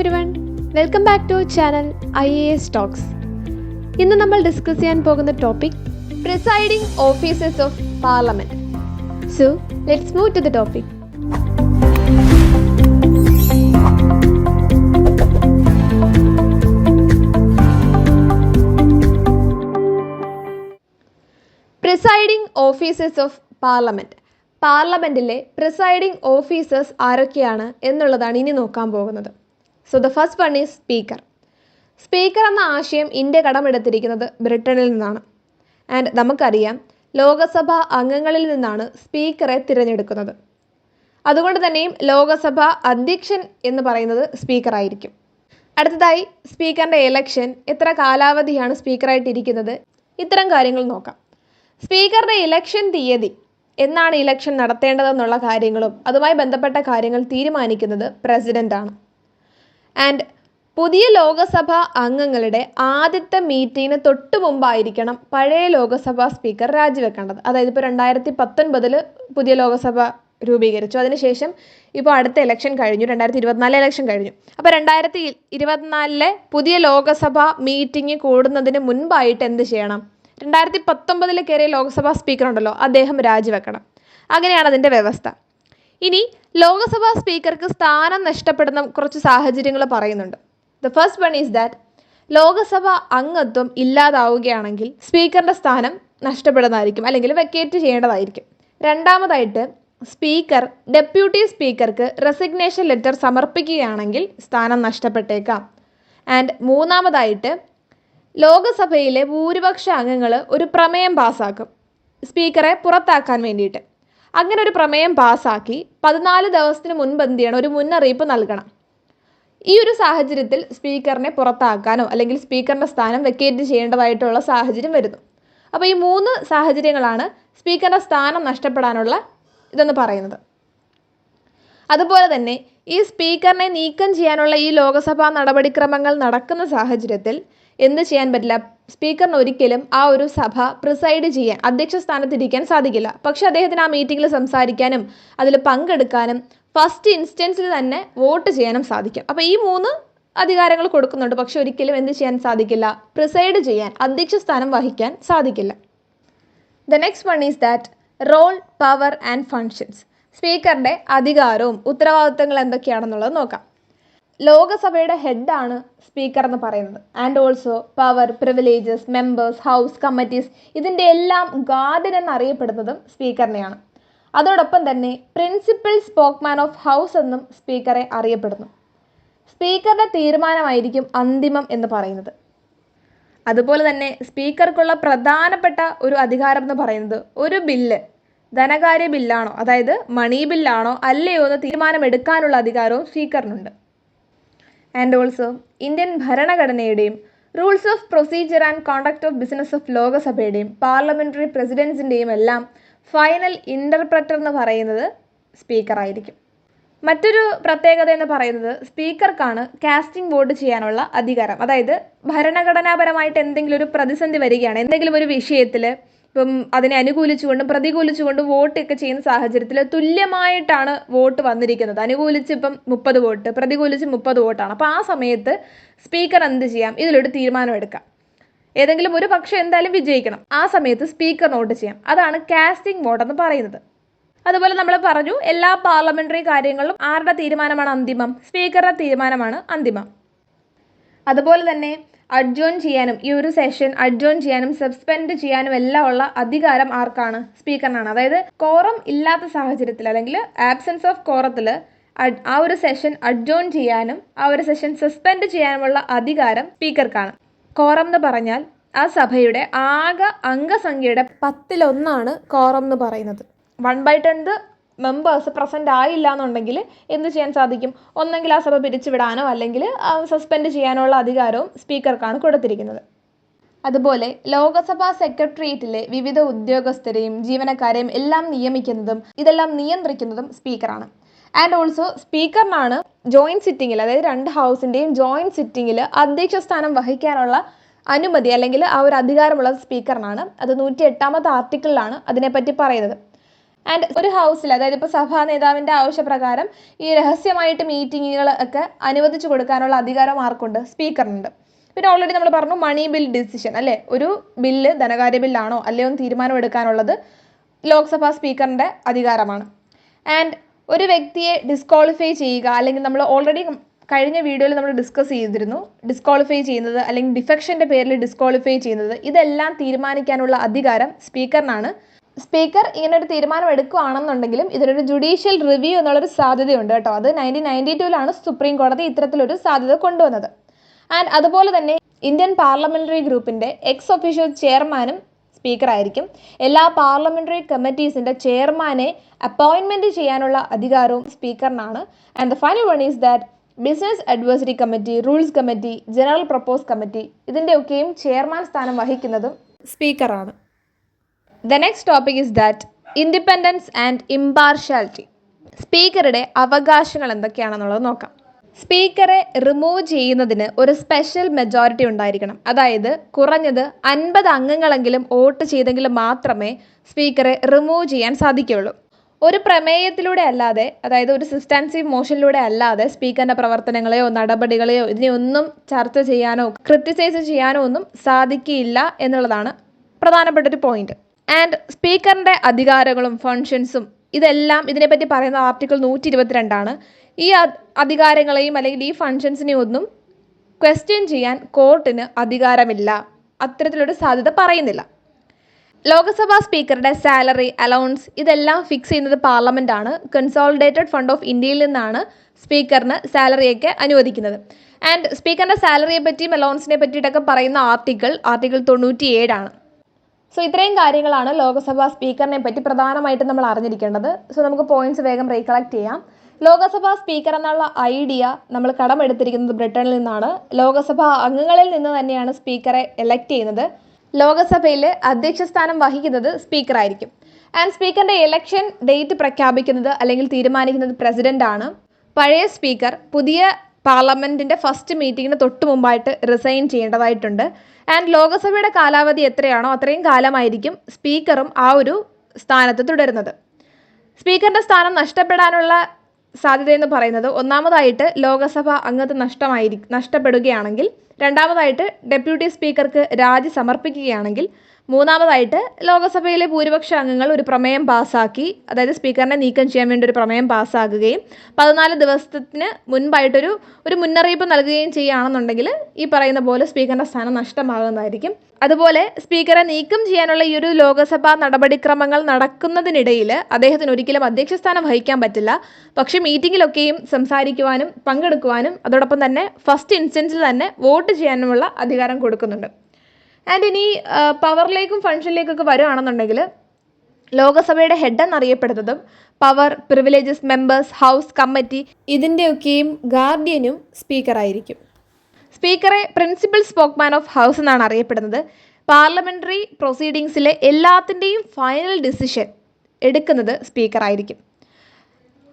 everyone, welcome back to channel IAS Talks. ഇന്ന് നമ്മൾ discuss ചെയ്യാൻ പോകുന്ന topic presiding officers of parliament. So let's move to the topic. Presiding officers of parliament. പാർലമെന്റിലെ presiding officers ആരൊക്കെയാണ് എന്നുള്ളതാണ് ഇനി നോക്കാൻ പോകുന്നത്. So the first one is speaker. Speaker എന്ന ആശയം ഇന്ത്യ കടമെടുത്തിരിക്കുന്നത് ബ്രിട്ടനിൽ നിന്നാണ്. ആൻഡ് നമുക്കറിയാം, ലോകസഭാ അംഗങ്ങളിൽ നിന്നാണ് സ്പീക്കറെ തിരഞ്ഞെടുക്കുന്നത്. അതുകൊണ്ട് തന്നെയും ലോകസഭാ അധ്യക്ഷൻ എന്ന് പറയുന്നത് സ്പീക്കറായിരിക്കും. അടുത്തതായി സ്പീക്കറിൻ്റെ ഇലക്ഷൻ, എത്ര കാലാവധിയാണ് സ്പീക്കറായിട്ടിരിക്കുന്നത്, ഇത്തരം കാര്യങ്ങൾ നോക്കാം. സ്പീക്കറുടെ ഇലക്ഷൻ തീയതി, എന്നാണ് ഇലക്ഷൻ നടത്തേണ്ടതെന്നുള്ള കാര്യങ്ങളും അതുമായി ബന്ധപ്പെട്ട കാര്യങ്ങൾ തീരുമാനിക്കുന്നത് പ്രസിഡൻ്റാണ്. ആൻഡ് പുതിയ ലോകസഭാ അംഗങ്ങളുടെ ആദ്യത്തെ മീറ്റിങ്ങിന് തൊട്ട് മുമ്പായിരിക്കണം പഴയ ലോകസഭാ സ്പീക്കർ രാജിവെക്കേണ്ടത്. അതായത് ഇപ്പോൾ 2019 പുതിയ ലോകസഭ രൂപീകരിച്ചു. അതിനുശേഷം ഇപ്പോൾ അടുത്ത ഇലക്ഷൻ കഴിഞ്ഞു, 2024 ഇലക്ഷൻ കഴിഞ്ഞു. അപ്പോൾ 2024 പുതിയ ലോകസഭ മീറ്റിംഗ് കൂടുന്നതിന് മുൻപായിട്ട് എന്ത് ചെയ്യണം? 2019 കയറിയ ലോക്സഭാ സ്പീക്കർ ഉണ്ടല്ലോ, അദ്ദേഹം രാജിവെക്കണം. അങ്ങനെയാണ് അതിൻ്റെ വ്യവസ്ഥ. ഇനി ലോകസഭാ സ്പീക്കർക്ക് സ്ഥാനം നഷ്ടപ്പെടുന്ന കുറച്ച് സാഹചര്യങ്ങൾ പറയുന്നുണ്ട്. The first one is that Lok Sabha അംഗത്വം ഇല്ലാതാവുകയാണെങ്കിൽ സ്പീക്കറിൻ്റെ സ്ഥാനം നഷ്ടപ്പെടുന്നതായിരിക്കും, അല്ലെങ്കിൽ വെക്കേറ്റ് ചെയ്യേണ്ടതായിരിക്കും. രണ്ടാമതായിട്ട്, സ്പീക്കർ ഡെപ്യൂട്ടി സ്പീക്കർക്ക് റെസിഗ്നേഷൻ ലെറ്റർ സമർപ്പിക്കുകയാണെങ്കിൽ സ്ഥാനം നഷ്ടപ്പെട്ടേക്കാം. ആൻഡ് മൂന്നാമതായിട്ട്, ലോകസഭയിലെ ഭൂരിപക്ഷ അംഗങ്ങൾ ഒരു പ്രമേയം പാസ്സാക്കും സ്പീക്കറെ പുറത്താക്കാൻ വേണ്ടിയിട്ട്. അങ്ങനെ ഒരു പ്രമേയം പാസ്സാക്കി 14 ദിവസത്തിന് മുൻപ് എന്ത് ചെയ്യണം? ഒരു മുന്നറിയിപ്പ് നൽകണം. ഈ ഒരു സാഹചര്യത്തിൽ സ്പീക്കറിനെ പുറത്താക്കാനോ അല്ലെങ്കിൽ സ്പീക്കറിൻ്റെ സ്ഥാനം വെക്കേറ്റ് ചെയ്യേണ്ടതായിട്ടുള്ള സാഹചര്യം വരുന്നു. അപ്പോൾ ഈ 3 സാഹചര്യങ്ങളാണ് സ്പീക്കറിൻ്റെ സ്ഥാനം നഷ്ടപ്പെടാനുള്ള ഇതെന്ന് പറയുന്നത്. അതുപോലെ തന്നെ ഈ സ്പീക്കറിനെ നീക്കം ചെയ്യാനുള്ള ഈ ലോകസഭാ നടപടിക്രമങ്ങൾ നടക്കുന്ന സാഹചര്യത്തിൽ എന്ത് ചെയ്യാൻ പറ്റില്ല? സ്പീക്കറിന് ഒരിക്കലും ആ ഒരു സഭ പ്രിസൈഡ് ചെയ്യാൻ, അധ്യക്ഷ സ്ഥാനത്തിരിക്കാൻ സാധിക്കില്ല. പക്ഷെ അദ്ദേഹത്തിന് ആ മീറ്റിങ്ങിൽ സംസാരിക്കാനും അതിൽ പങ്കെടുക്കാനും ഫസ്റ്റ് ഇൻസ്റ്റൻസിൽ തന്നെ വോട്ട് ചെയ്യാനും സാധിക്കും. അപ്പോൾ ഈ 3 അധികാരങ്ങൾ കൊടുക്കുന്നുണ്ട്. പക്ഷെ ഒരിക്കലും എന്ത് ചെയ്യാൻ സാധിക്കില്ല? പ്രിസൈഡ് ചെയ്യാൻ, അധ്യക്ഷ സ്ഥാനം വഹിക്കാൻ സാധിക്കില്ല. The next one is that role, power and functions. സ്പീക്കറിൻ്റെ അധികാരവും ഉത്തരവാദിത്തങ്ങൾ എന്തൊക്കെയാണെന്നുള്ളത് നോക്കാം. ലോകസഭയുടെ ഹെഡാണ് സ്പീക്കർ എന്ന് പറയുന്നത്. And also power, privileges, members, house, committees, ഇതിൻ്റെ എല്ലാം ഗാർഡിയൻ എന്നറിയപ്പെടുന്നതും സ്പീക്കറിനെയാണ്. അതോടൊപ്പം തന്നെ പ്രിൻസിപ്പൽ സ്പോക്മാൻ ഓഫ് ഹൗസ് എന്നും സ്പീക്കറെ അറിയപ്പെടുന്നു. സ്പീക്കറുടെ തീരുമാനമായിരിക്കും അന്തിമം എന്ന് പറയുന്നത്. അതുപോലെ തന്നെ സ്പീക്കർക്കുള്ള പ്രധാനപ്പെട്ട ഒരു അധികാരം എന്ന് പറയുന്നത്, ഒരു ബില്ല് ധനകാര്യ ബില്ലാണോ, അതായത് മണി ബില്ലാണോ അല്ലയോ എന്ന് തീരുമാനമെടുക്കാനുള്ള അധികാരവും സ്പീക്കറിനുണ്ട്. ആൻഡ് ഓൾസോ ഇന്ത്യൻ ഭരണഘടനയുടെയും rules of procedure and conduct of business of ലോകസഭയുടെയും പാർലമെൻ്ററി പ്രസിഡൻസിൻ്റെയും എല്ലാം ഫൈനൽ ഇൻ്റർപ്രറ്റർ എന്ന് പറയുന്നത് സ്പീക്കറായിരിക്കും. മറ്റൊരു പ്രത്യേകത എന്ന് പറയുന്നത്, സ്പീക്കർക്കാണ് കാസ്റ്റിംഗ് വോട്ട് ചെയ്യാനുള്ള അധികാരം. അതായത് ഭരണഘടനാപരമായിട്ട് എന്തെങ്കിലും ഒരു പ്രതിസന്ധി വരികയാണ്, എന്തെങ്കിലും ഒരു വിഷയത്തിൽ ഇപ്പം അതിനെ അനുകൂലിച്ചുകൊണ്ടും പ്രതികൂലിച്ചുകൊണ്ടും വോട്ടൊക്കെ ചെയ്യുന്ന സാഹചര്യത്തിൽ തുല്യമായിട്ടാണ് വോട്ട് വന്നിരിക്കുന്നത്. അനുകൂലിച്ച് ഇപ്പം 30 വോട്ട്, പ്രതികൂലിച്ച് 30 വോട്ടാണ്. അപ്പോൾ ആ സമയത്ത് സ്പീക്കർ എന്ത് ചെയ്യാം? ഇതിലൊരു തീരുമാനം എടുക്കാം. ഏതെങ്കിലും ഒരു പക്ഷം എന്തായാലും വിജയിക്കണം. ആ സമയത്ത് സ്പീക്കർ വോട്ട് ചെയ്യാം. അതാണ് കാസ്റ്റിംഗ് വോട്ട് എന്ന് പറയുന്നത്. അതുപോലെ നമ്മൾ പറഞ്ഞു, എല്ലാ പാർലമെൻ്ററി കാര്യങ്ങളിലും ആരുടെ തീരുമാനമാണ് അന്തിമം? സ്പീക്കറുടെ തീരുമാനമാണ് അന്തിമം. അതുപോലെ തന്നെ അഡ്ജോൺ ചെയ്യാനും, ഈ ഒരു സെഷൻ അഡ്ജോൺ ചെയ്യാനും സസ്പെൻഡ് ചെയ്യാനും എല്ലാം ഉള്ള അധികാരം ആർക്കാണ്? സ്പീക്കറിനാണ്. അതായത് കോറം ഇല്ലാത്ത സാഹചര്യത്തിൽ അല്ലെങ്കിൽ ആബ്സെൻസ് ഓഫ് കോറത്തിൽ ആ ഒരു സെഷൻ അഡ്ജോൺ ചെയ്യാനും ആ ഒരു സെഷൻ സസ്പെൻഡ് ചെയ്യാനുമുള്ള അധികാരം സ്പീക്കർക്കാണ്. കോറം എന്ന് പറഞ്ഞാൽ ആ സഭയുടെ ആകെ അംഗസംഖ്യയുടെ 10-1 കോറം എന്ന് പറയുന്നത്. 1/10 മെമ്പേഴ്സ് പ്രസൻ്റ് ആയില്ല എന്നുണ്ടെങ്കിൽ എന്ത് ചെയ്യാൻ സാധിക്കും? ഒന്നെങ്കിൽ ആ സഭ പിരിച്ചുവിടാനോ അല്ലെങ്കിൽ സസ്പെൻഡ് ചെയ്യാനോ ഉള്ള അധികാരവും സ്പീക്കർക്കാണ് കൊടുത്തിരിക്കുന്നത്. അതുപോലെ ലോകസഭാ സെക്രട്ടേറിയറ്റിലെ വിവിധ ഉദ്യോഗസ്ഥരെയും ജീവനക്കാരെയും എല്ലാം നിയമിക്കുന്നതും ഇതെല്ലാം നിയന്ത്രിക്കുന്നതും സ്പീക്കറാണ്. ആൻഡ് ഓൾസോ സ്പീക്കറിനാണ് ജോയിൻറ്റ് സിറ്റിങ്ങിൽ, അതായത് 2 ഹൗസിൻ്റെയും ജോയിൻറ്റ് സിറ്റിങ്ങിൽ അധ്യക്ഷ സ്ഥാനം വഹിക്കാനുള്ള അനുമതി അല്ലെങ്കിൽ ആ ഒരു അധികാരമുള്ളത് സ്പീക്കറിനാണ്. അത് 108ാമത്തെ ആർട്ടിക്കിളിലാണ് അതിനെപ്പറ്റി പറയുന്നത്. ആൻഡ് ഒരു ഹൗസിൽ, അതായത് ഇപ്പോൾ സഭാ നേതാവിൻ്റെ ആവശ്യപ്രകാരം ഈ രഹസ്യമായിട്ട് മീറ്റിങ്ങുകൾ ഒക്കെ അനുവദിച്ചു കൊടുക്കാനുള്ള അധികാരം ആർക്കുണ്ട്? സ്പീക്കറിനുണ്ട്. പിന്നെ ഓൾറെഡി നമ്മൾ പറഞ്ഞു മണി ബിൽ ഡിസിഷൻ അല്ലേ, ഒരു ബില്ല് ധനകാര്യ ബില്ലാണോ അല്ലയോ എന്ന് തീരുമാനം എടുക്കാനുള്ളത് ലോക്സഭാ സ്പീക്കറിൻ്റെ അധികാരമാണ്. ആൻഡ് ഒരു വ്യക്തിയെ ഡിസ്ക്വാളിഫൈ ചെയ്യുക, അല്ലെങ്കിൽ നമ്മൾ ഓൾറെഡി കഴിഞ്ഞ വീഡിയോയിൽ നമ്മൾ ഡിസ്കസ് ചെയ്തിരുന്നു, ഡിസ്ക്വാളിഫൈ ചെയ്യുന്നത് അല്ലെങ്കിൽ ഡിഫെക്ഷൻ്റെ പേരിൽ ഡിസ്ക്വാളിഫൈ ചെയ്യുന്നത്, ഇതെല്ലാം തീരുമാനിക്കാനുള്ള അധികാരം സ്പീക്കറിനാണ്. സ്പീക്കർ ഇങ്ങനെ ഒരു തീരുമാനം എടുക്കുകയാണെന്നുണ്ടെങ്കിലും ഇതിനൊരു ജുഡീഷ്യൽ റിവ്യൂ എന്നുള്ളൊരു സാധ്യതയുണ്ട് കേട്ടോ. അത് 1992 സുപ്രീം കോടതി ഇത്തരത്തിലൊരു സാധ്യത കൊണ്ടുവന്നത്. ആൻഡ് അതുപോലെ തന്നെ ഇന്ത്യൻ പാർലമെൻ്ററി ഗ്രൂപ്പിൻ്റെ എക്സ് ഒഫീഷ്യോ ചെയർമാനും സ്പീക്കർ ആയിരിക്കും. എല്ലാ പാർലമെൻ്ററി കമ്മിറ്റീസിൻ്റെ ചെയർമാനെ അപ്പോയിൻമെൻറ്റ് ചെയ്യാനുള്ള അധികാരവും സ്പീക്കറിനാണ്. And the final one is that business advisory committee, rules committee, general purpose committee, ഇതിൻ്റെയൊക്കെയും ചെയർമാൻ സ്ഥാനം വഹിക്കുന്നതും സ്പീക്കറാണ്. The next topic is that independence and impartiality. സ്പീക്കറുടെ അവകാശങ്ങൾ എന്തൊക്കെയാണെന്നുള്ളത് നോക്കാം. സ്പീക്കറെ റിമൂവ് ചെയ്യുന്നതിന് ഒരു സ്പെഷ്യൽ മെജോറിറ്റി ഉണ്ടായിരിക്കണം. അതായത് കുറഞ്ഞത് 50 അംഗങ്ങളെങ്കിലും വോട്ട് ചെയ്തെങ്കിൽ മാത്രമേ സ്പീക്കറെ റിമൂവ് ചെയ്യാൻ സാധിക്കുകയുള്ളൂ. ഒരു പ്രമേയത്തിലൂടെ അല്ലാതെ, അതായത് ഒരു സബ്സ്റ്റാൻസീവ് മോഷനിലൂടെ അല്ലാതെ സ്പീക്കറിൻ്റെ പ്രവർത്തനങ്ങളെയോ നടപടികളെയോ ഇതിനെയൊന്നും ചർച്ച ചെയ്യാനോ ക്രിറ്റിസൈസ് ചെയ്യാനോ ഒന്നും സാധിക്കില്ല എന്നുള്ളതാണ് പ്രധാനപ്പെട്ട ഒരു പോയിന്റ്. ആൻഡ് സ്പീക്കറിൻ്റെ അധികാരങ്ങളും ഫങ്ഷൻസും ഇതെല്ലാം ഇതിനെപ്പറ്റി പറയുന്ന ആർട്ടിക്കിൾ 122 ഈ അധികാരങ്ങളെയും അല്ലെങ്കിൽ ഈ ഫങ്ഷൻസിനെയും ഒന്നും ക്വസ്റ്റ്യൻ ചെയ്യാൻ കോർട്ടിന് അധികാരമില്ല. അത്തരത്തിലൊരു സാധ്യത പറയുന്നില്ല. ലോക്സഭാ സ്പീക്കറുടെ സാലറി, അലൗൺസ് ഇതെല്ലാം ഫിക്സ് ചെയ്യുന്നത് പാർലമെൻ്റ് ആണ്. കൺസോളിഡേറ്റഡ് ഫണ്ട് ഓഫ് ഇന്ത്യയിൽ നിന്നാണ് സ്പീക്കറിന് സാലറിയൊക്കെ അനുവദിക്കുന്നത്. ആൻഡ് സ്പീക്കറിൻ്റെ സാലറിയെ പറ്റിയും അലൗൺസിനെ പറ്റിയിട്ടൊക്കെ പറയുന്ന ആർട്ടിക്കിൾ 97 സോ ഇത്രയും കാര്യങ്ങളാണ് ലോക്സഭാ സ്പീക്കറിനെ പറ്റി പ്രധാനമായിട്ടും നമ്മൾ അറിഞ്ഞിരിക്കേണ്ടത്. സോ നമുക്ക് പോയിന്റ്സ് വേഗം റീകളക്ട് ചെയ്യാം. ലോക്സഭാ സ്പീക്കർ എന്നുള്ള ഐഡിയ നമ്മൾ കടമെടുത്തിരിക്കുന്നത് ബ്രിട്ടനിൽ നിന്നാണ്. ലോക്സഭാ അംഗങ്ങളിൽ നിന്ന് തന്നെയാണ് സ്പീക്കറെ എലക്ട് ചെയ്യുന്നത്. ലോക്സഭയിൽ അധ്യക്ഷ സ്ഥാനം വഹിക്കുന്നത് സ്പീക്കറായിരിക്കും. ആൻഡ് സ്പീക്കറിൻ്റെ ഇലക്ഷൻ ഡേറ്റ് പ്രഖ്യാപിക്കുന്നത് അല്ലെങ്കിൽ തീരുമാനിക്കുന്നത് പ്രസിഡൻ്റ് ആണ്. പഴയ സ്പീക്കർ പുതിയ പാർലമെൻറ്റിൻ്റെ ഫസ്റ്റ് മീറ്റിങ്ങിന് തൊട്ട് മുമ്പായിട്ട് റിസൈൻ ചെയ്യേണ്ടതായിട്ടുണ്ട്. ആൻഡ് ലോക്സഭയുടെ കാലാവധി എത്രയാണോ അത്രയും കാലമായിരിക്കും സ്പീക്കറും ആ ഒരു സ്ഥാനത്ത് തുടരുന്നത്. സ്പീക്കറിൻ്റെ സ്ഥാനം നഷ്ടപ്പെടാനുള്ള സാധ്യതയെന്ന് പറയുന്നത് ഒന്നാമതായിട്ട് ലോക്സഭ അംഗത്വം നഷ്ടപ്പെടുകയാണെങ്കിൽ, രണ്ടാമതായിട്ട് ഡെപ്യൂട്ടി സ്പീക്കർക്ക് രാജി സമർപ്പിക്കുകയാണെങ്കിൽ, മൂന്നാമതായിട്ട് ലോക്സഭയിലെ ഭൂരിപക്ഷ അംഗങ്ങൾ ഒരു പ്രമേയം പാസ്സാക്കി, അതായത് സ്പീക്കറിനെ നീക്കം ചെയ്യാൻ വേണ്ടി ഒരു പ്രമേയം പാസ്സാക്കുകയും 14 ദിവസത്തിന് മുൻപായിട്ടൊരു മുന്നറിയിപ്പ് നൽകുകയും ചെയ്യുകയാണെന്നുണ്ടെങ്കിൽ ഈ പറയുന്ന പോലെ സ്പീക്കറിൻ്റെ സ്ഥാനം നഷ്ടമാകുന്നതായിരിക്കും. അതുപോലെ സ്പീക്കറെ നീക്കം ചെയ്യാനുള്ള ഈ ഒരു ലോക്സഭാ നടപടിക്രമങ്ങൾ നടക്കുന്നതിനിടയിൽ അദ്ദേഹത്തിന് ഒരിക്കലും അധ്യക്ഷ സ്ഥാനം വഹിക്കാൻ പറ്റില്ല. പക്ഷേ മീറ്റിങ്ങിലൊക്കെയും സംസാരിക്കുവാനും പങ്കെടുക്കുവാനും അതോടൊപ്പം തന്നെ ഫസ്റ്റ് ഇൻസ്റ്റൻസിൽ തന്നെ വോട്ട് ചെയ്യാനുമുള്ള അധികാരം കൊടുക്കുന്നുണ്ട്. ആൻഡ് ഇനി പവറിലേക്കും ഫങ്ഷനിലേക്കൊക്കെ വരുവാണെന്നുണ്ടെങ്കിൽ ലോക്സഭയുടെ ഹെഡ് എന്നറിയപ്പെടുന്നതും power, privileges, members, house, committee ഇതിൻ്റെയൊക്കെയും ഗാർഡിയനും സ്പീക്കറായിരിക്കും. സ്പീക്കറെ പ്രിൻസിപ്പൽ സ്പോക്മാൻ ഓഫ് ഹൗസ് എന്നാണ് അറിയപ്പെടുന്നത്. പാർലമെൻ്ററി പ്രൊസീഡിങ്സിലെ എല്ലാത്തിൻ്റെയും ഫൈനൽ ഡിസിഷൻ എടുക്കുന്നത് സ്പീക്കറായിരിക്കും.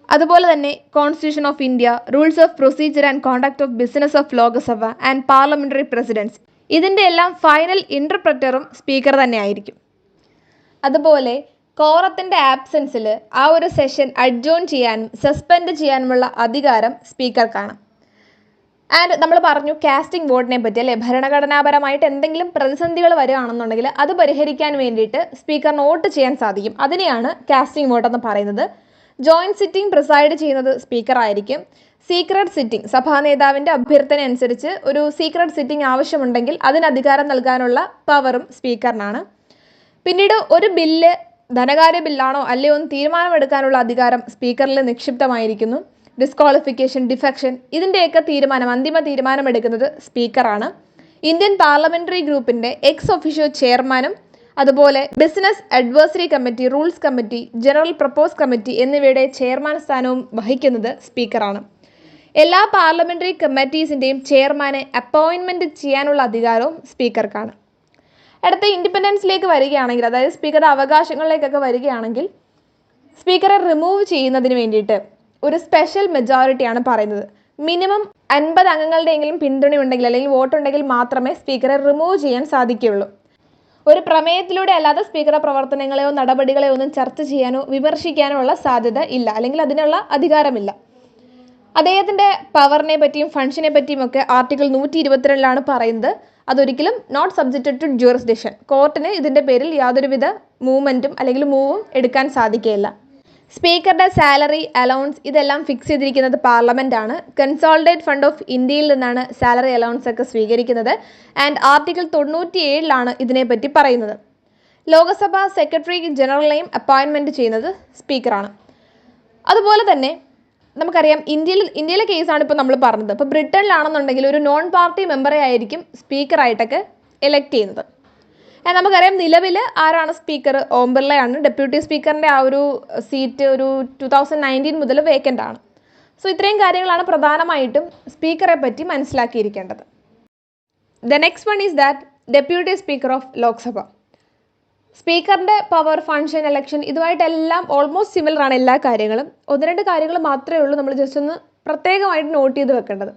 അതുപോലെ തന്നെ constitution of India, rules of procedure and conduct of business of Lok Sabha and parliamentary precedents ഇതിൻ്റെ എല്ലാം ഫൈനൽ ഇൻ്റർപ്രറ്ററും സ്പീക്കർ തന്നെ ആയിരിക്കും. അതുപോലെ കോറത്തിൻ്റെ ആബ്സെൻസിൽ ആ ഒരു സെഷൻ അഡ്ജോൺ ചെയ്യാനും സസ്പെൻഡ് ചെയ്യാനുമുള്ള അധികാരം സ്പീക്കർക്കാണ്. ആൻഡ് നമ്മൾ പറഞ്ഞു കാസ്റ്റിംഗ് വോട്ടിനെ പറ്റി അല്ലേ, ഭരണഘടനാപരമായിട്ട് എന്തെങ്കിലും പ്രതിസന്ധികൾ വരികയാണെന്നുണ്ടെങ്കിൽ അത് പരിഹരിക്കാൻ വേണ്ടിയിട്ട് സ്പീക്കറിന് വോട്ട് ചെയ്യാൻ സാധിക്കും. അതിനെയാണ് കാസ്റ്റിംഗ് വോട്ട് എന്ന് പറയുന്നത്. ജോയിൻറ്റ് സിറ്റിംഗ് പ്രിസൈഡ് ചെയ്യുന്നത് സ്പീക്കർ ആയിരിക്കും. സീക്രട്ട് സിറ്റിംഗ്, സഭാ നേതാവിൻ്റെ അഭ്യർത്ഥന അനുസരിച്ച് ഒരു സീക്രട്ട് സിറ്റിംഗ് ആവശ്യമുണ്ടെങ്കിൽ അതിന് അധികാരം നൽകാനുള്ള പവറും സ്പീക്കറിനാണ്. പിന്നീട് ഒരു ബില്ല് ധനകാര്യ ബില്ലാണോ അല്ലയോ എന്ന് തീരുമാനമെടുക്കാനുള്ള അധികാരം സ്പീക്കറിൽ നിക്ഷിപ്തമായിരിക്കുന്നു. ഡിസ്ക്വാളിഫിക്കേഷൻ, ഡിഫെക്ഷൻ ഇതിൻ്റെയൊക്കെ അന്തിമ തീരുമാനമെടുക്കുന്നത് സ്പീക്കറാണ്. ഇന്ത്യൻ പാർലമെൻ്ററി ഗ്രൂപ്പിൻ്റെ എക്സ് ഒഫീഷ്യോ ചെയർമാനും അതുപോലെ business advisory committee, rules committee, general purpose committee എന്നിവയുടെ ചെയർമാൻ സ്ഥാനവും വഹിക്കുന്നത് സ്പീക്കറാണ്. എല്ലാ പാർലമെൻ്ററി കമ്മിറ്റീസിൻ്റെയും ചെയർമാനെ അപ്പോയിൻമെൻറ്റ് ചെയ്യാനുള്ള അധികാരവും സ്പീക്കർക്കാണ്. അടുത്ത ഇൻഡിപെൻഡൻസിലേക്ക് വരികയാണെങ്കിൽ, അതായത് സ്പീക്കറുടെ അവകാശങ്ങളിലേക്കൊക്കെ വരികയാണെങ്കിൽ, സ്പീക്കറെ റിമൂവ് ചെയ്യുന്നതിന് വേണ്ടിയിട്ട് ഒരു സ്പെഷ്യൽ മെജോറിറ്റിയാണ് പറയുന്നത്. മിനിമം 50 അംഗങ്ങളുടെയെങ്കിലും പിന്തുണയുണ്ടെങ്കിൽ അല്ലെങ്കിൽ വോട്ടുണ്ടെങ്കിൽ മാത്രമേ സ്പീക്കറെ റിമൂവ് ചെയ്യാൻ സാധിക്കുകയുള്ളൂ. ഒരു പ്രമേയത്തിലൂടെ അല്ലാതെ സ്പീക്കറുടെ പ്രവർത്തനങ്ങളെയോ നടപടികളെയോ ഒന്നും ചർച്ച ചെയ്യാനോ വിമർശിക്കാനോ ഉള്ള സാധ്യത ഇല്ല, അല്ലെങ്കിൽ അതിനുള്ള അധികാരമില്ല. അദ്ദേഹത്തിൻ്റെ പവറിനെ പറ്റിയും ഫങ്ഷനെ പറ്റിയും ഒക്കെ ആർട്ടിക്കിൾ 122 പറയുന്നത്. അതൊരിക്കലും നോട്ട് സബ്ജക്റ്റഡ് ടു ജൂറിസ്ഡിക്ഷൻ. കോർട്ടിന് ഇതിൻ്റെ പേരിൽ യാതൊരുവിധ മൂവ്മെൻറ്റും അല്ലെങ്കിൽ മൂവും എടുക്കാൻ സാധിക്കുകയില്ല. സ്പീക്കറുടെ സാലറി, അലൗൺസ് ഇതെല്ലാം ഫിക്സ് ചെയ്തിരിക്കുന്നത് പാർലമെൻറ്റാണ്. കൺസോളിഡേറ്റ് ഫണ്ട് ഓഫ് ഇന്ത്യയിൽ നിന്നാണ് സാലറി അലൗൺസ് ഒക്കെ സ്വീകരിക്കുന്നത്. ആൻഡ് ആർട്ടിക്കിൾ 97 ഇതിനെപ്പറ്റി പറയുന്നത്. ലോകസഭ സെക്രട്ടറി ജനറലിനെയും അപ്പോയിൻമെൻറ്റ് ചെയ്യുന്നത് സ്പീക്കറാണ്. അതുപോലെ തന്നെ നമുക്കറിയാം ഇന്ത്യയിലെ കേസാണ് ഇപ്പോൾ നമ്മൾ പറഞ്ഞത്. ഇപ്പോൾ ബ്രിട്ടനിലാണെന്നുണ്ടെങ്കിൽ ഒരു നോൺ പാർട്ടി മെമ്പറെ ആയിരിക്കും സ്പീക്കറായിട്ടൊക്കെ എലക്ട് ചെയ്യുന്നത്. നമുക്കറിയാം നിലവിൽ ആരാണ് സ്പീക്കർ? ഓം ബിർളയാണ്. ഡെപ്യൂട്ടി സ്പീക്കറിൻ്റെ ആ ഒരു സീറ്റ് ഒരു 2019 മുതൽ വേക്കൻ്റ് ആണ്. സോ ഇത്രയും കാര്യങ്ങളാണ് പ്രധാനമായിട്ടും സ്പീക്കറെ പറ്റി മനസ്സിലാക്കിയിരിക്കേണ്ടത്. The next one is that deputy speaker of Lok Sabha. സ്പീക്കറിൻ്റെ പവർ, ഫങ്ഷൻ, ഇലക്ഷൻ ഇതുമായിട്ടെല്ലാം ഓൾമോസ്റ്റ് സിമിലർ ആണ് എല്ലാ കാര്യങ്ങളും. 1-2 കാര്യങ്ങൾ മാത്രമേ ഉള്ളൂ നമ്മൾ ജസ്റ്റ് ഒന്ന് പ്രത്യേകമായിട്ട് നോട്ട് ചെയ്ത് വെക്കേണ്ടത്.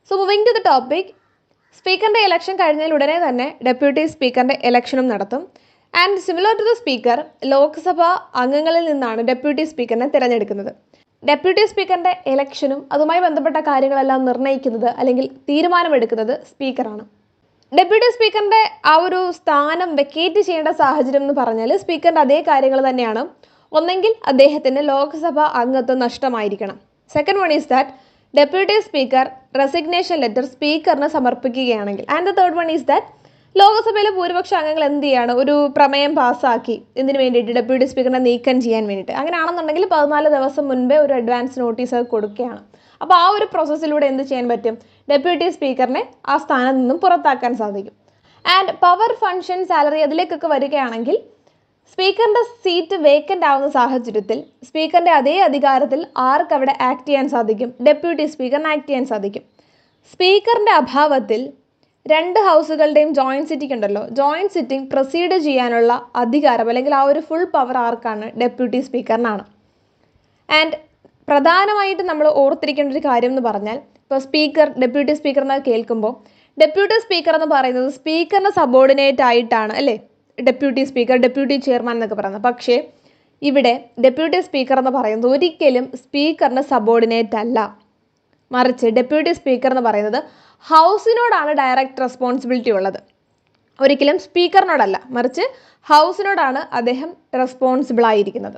So moving to the topic, സ്പീക്കറിൻ്റെ ഇലക്ഷൻ കഴിഞ്ഞാൽ ഉടനെ തന്നെ ഡെപ്യൂട്ടി സ്പീക്കറിൻ്റെ ഇലക്ഷനും നടത്തും. And similar to the speaker, Lok Sabha അംഗങ്ങളിൽ നിന്നാണ് ഡെപ്യൂട്ടി സ്പീക്കറിനെ തിരഞ്ഞെടുക്കുന്നത്. ഡെപ്യൂട്ടി സ്പീക്കറിൻ്റെ ഇലക്ഷനും അതുമായി ബന്ധപ്പെട്ട കാര്യങ്ങളെല്ലാം നിർണ്ണയിക്കുന്നത് അല്ലെങ്കിൽ തീരുമാനമെടുക്കുന്നത് സ്പീക്കറാണ്. ഡെപ്യൂട്ടി സ്പീക്കറിൻ്റെ ആ ഒരു സ്ഥാനം വെക്കേറ്റ് ചെയ്യേണ്ട സാഹചര്യം എന്ന് പറഞ്ഞാൽ സ്പീക്കറിൻ്റെ അതേ കാര്യങ്ങൾ തന്നെയാണ്. ഒന്നെങ്കിൽ അദ്ദേഹത്തിന് ലോക്സഭ അംഗത്വം നഷ്ടമായിരിക്കണം. Second one is that deputy speaker resignation letter സ്പീക്കറിന് സമർപ്പിക്കുകയാണെങ്കിൽ. And the third one is that ലോകസഭയിലെ ഭൂരിപക്ഷ അംഗങ്ങൾ എന്ത് ചെയ്യാണ്? ഒരു പ്രമേയം പാസ്സാക്കി ഇതിന് വേണ്ടിയിട്ട് ഡെപ്യൂട്ടി സ്പീക്കറിനെ നീക്കം ചെയ്യാൻ വേണ്ടിയിട്ട്. അങ്ങനെയാണെന്നുണ്ടെങ്കിൽ 14 ദിവസം മുൻപേ ഒരു അഡ്വാൻസ് നോട്ടീസ് കൊടുക്കുകയാണ്. അപ്പോൾ ആ ഒരു പ്രോസസ്സിലൂടെ എന്ത് ചെയ്യാൻ പറ്റും? ഡെപ്യൂട്ടി സ്പീക്കറിനെ ആ സ്ഥാനത്ത് നിന്നും പുറത്താക്കാൻ സാധിക്കും. ആൻഡ് പവർ, ഫങ്ഷൻ, സാലറി അതിലേക്കൊക്കെ വരികയാണെങ്കിൽ സ്പീക്കറിൻ്റെ സീറ്റ് വേക്കൻ്റ് ആവുന്ന സാഹചര്യത്തിൽ സ്പീക്കറിൻ്റെ അതേ അധികാരത്തിൽ ആർക്കവിടെ ആക്ട് ചെയ്യാൻ സാധിക്കും? ഡെപ്യൂട്ടി സ്പീക്കറിന് ആക്ട് ചെയ്യാൻ സാധിക്കും. സ്പീക്കറിൻ്റെ അഭാവത്തിൽ 2 ഹൗസുകളുടെയും ജോയിൻറ്റ് സിറ്റിംഗ് ഉണ്ടല്ലോ, ജോയിൻറ്റ് സിറ്റിംഗ് പ്രൊസീഡ് ചെയ്യാനുള്ള അധികാരം അല്ലെങ്കിൽ ആ ഒരു ഫുൾ പവർ ആർക്കാണ്? ഡെപ്യൂട്ടി സ്പീക്കറിനാണ്. ആൻഡ് പ്രധാനമായിട്ടും നമ്മൾ ഓർത്തിരിക്കേണ്ട ഒരു കാര്യം എന്ന് പറഞ്ഞാൽ, ഇപ്പോൾ സ്പീക്കർ, ഡെപ്യൂട്ടി സ്പീക്കർ എന്ന് കേൾക്കുമ്പോൾ ഡെപ്യൂട്ടി സ്പീക്കർ എന്ന് പറയുന്നത് സ്പീക്കറിന് സബോർഡിനേറ്റ് ആയിട്ടാണ് അല്ലേ ഡെപ്യൂട്ടി സ്പീക്കർ, ഡെപ്യൂട്ടി ചെയർമാൻ എന്നൊക്കെ പറയുന്നത്. പക്ഷേ ഇവിടെ ഡെപ്യൂട്ടി സ്പീക്കർ എന്ന് പറയുന്നത് ഒരിക്കലും സ്പീക്കറിന് സബോർഡിനേറ്റ് അല്ല. മറിച്ച് ഡെപ്യൂട്ടി സ്പീക്കർ എന്ന് പറയുന്നത് ഹൗസിനോടാണ് ഡയറക്റ്റ് റെസ്പോൺസിബിലിറ്റി ഉള്ളത്. ഒരിക്കലും സ്പീക്കറിനോടല്ല, മറിച്ച് ഹൗസിനോടാണ് അദ്ദേഹം റെസ്പോൺസിബിൾ ആയിരിക്കുന്നത്.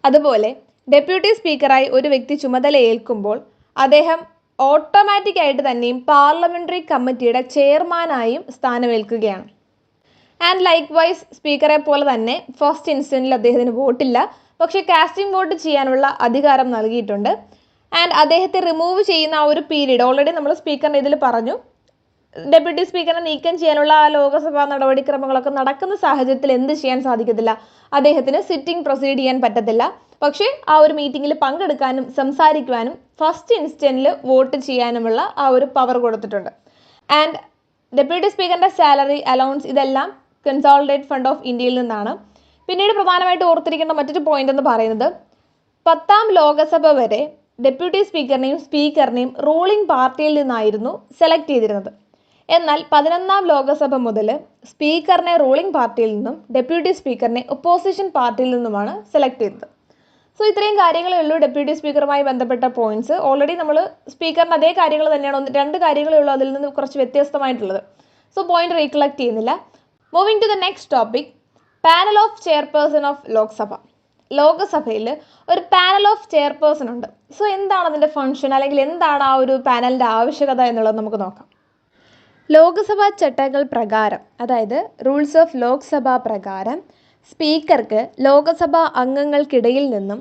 അതുപോലെ ഡെപ്യൂട്ടി സ്പീക്കറായി ഒരു വ്യക്തി ചുമതല ഏൽക്കുമ്പോൾ അദ്ദേഹം ഓട്ടോമാറ്റിക്കായിട്ട് തന്നെയും പാർലമെൻ്ററി കമ്മിറ്റിയുടെ ചെയർമാനായും സ്ഥാനമേൽക്കുകയാണ്. ആൻഡ് ലൈക്ക് വൈസ് സ്പീക്കറെ പോലെ തന്നെ ഫസ്റ്റ് ഇൻസ്റ്റൻറ്റിൽ അദ്ദേഹത്തിന് വോട്ടില്ല, പക്ഷേ കാസ്റ്റിംഗ് വോട്ട് ചെയ്യാനുള്ള അധികാരം നൽകിയിട്ടുണ്ട്. ആൻഡ് അദ്ദേഹത്തെ റിമൂവ് ചെയ്യുന്ന ആ ഒരു പീരീഡ് ഓൾറെഡി നമ്മൾ സ്പീക്കറിൻ്റെ ഇതിൽ പറഞ്ഞു. ഡെപ്യൂട്ടി സ്പീക്കറിനെ നീക്കം ചെയ്യാനുള്ള ആ ലോകസഭാ നടപടിക്രമങ്ങളൊക്കെ നടക്കുന്ന സാഹചര്യത്തിൽ എന്ത് ചെയ്യാൻ സാധിക്കത്തില്ല? അദ്ദേഹത്തിന് സിറ്റിംഗ് പ്രൊസീഡ് ചെയ്യാൻ പറ്റത്തില്ല. പക്ഷേ ആ ഒരു മീറ്റിങ്ങിൽ പങ്കെടുക്കാനും സംസാരിക്കുവാനും ഫസ്റ്റ് ഇൻസ്റ്റൻറ്റിൽ വോട്ട് ചെയ്യാനുമുള്ള ആ ഒരു പവർ കൊടുത്തിട്ടുണ്ട്. ആൻഡ് ഡെപ്യൂട്ടി സ്പീക്കറിൻ്റെ സാലറി, അലൗൺസ് ഇതെല്ലാം കൺസോളിഡേറ്റ് ഫണ്ട് ഓഫ് ഇന്ത്യയിൽ നിന്നാണ്. പിന്നീട് പ്രധാനമായിട്ട് ഓർത്തിരിക്കേണ്ട മറ്റൊരു പോയിന്റ് എന്ന് പറയുന്നത് 10ാം ലോകസഭ വരെ ഡെപ്യൂട്ടി സ്പീക്കറിനെയും റൂളിംഗ് പാർട്ടിയിൽ നിന്നായിരുന്നു സെലക്ട് ചെയ്തിരുന്നത്. എന്നാൽ 11ാം ലോകസഭ മുതൽ സ്പീക്കറിനെ റൂളിംഗ് പാർട്ടിയിൽ നിന്നും ഡെപ്യൂട്ടി സ്പീക്കറിനെ ഒപ്പോസിഷൻ പാർട്ടിയിൽ നിന്നുമാണ് സെലക്ട് ചെയ്തത്. സോ ഇത്രയും കാര്യങ്ങളേ ഉള്ളൂ ഡെപ്യൂട്ടി സ്പീക്കറുമായി ബന്ധപ്പെട്ട പോയിന്റ്സ്. ഓൾറെഡി നമ്മൾ സ്പീക്കറിന് അതേ കാര്യങ്ങൾ തന്നെയാണ്, 2 കാര്യങ്ങളേ ഉള്ളൂ അതിൽ നിന്ന് കുറച്ച് വ്യത്യസ്തമായിട്ടുള്ളത്. സോ പോയിന്റ് റീകളക്ട് ചെയ്യുന്നില്ല. Moving to the next topic, panel of chairperson of Lok Sabha. ലോകസഭയിൽ ഒരു പാനൽ ഓഫ് ചെയർപേഴ്സൺ ഉണ്ട്. സോ എന്താണ് അതിൻ്റെ ഫംഗ്ഷൻ, അല്ലെങ്കിൽ എന്താണ് ആ ഒരു പാനലിൻ്റെ ആവശ്യകത എന്നുള്ളത് നമുക്ക് നോക്കാം. ലോകസഭാ ചട്ടങ്ങൾ പ്രകാരം, അതായത് റൂൾസ് ഓഫ് ലോക്സഭ പ്രകാരം സ്പീക്കർക്ക് ലോകസഭാ അംഗങ്ങൾക്കിടയിൽ നിന്നും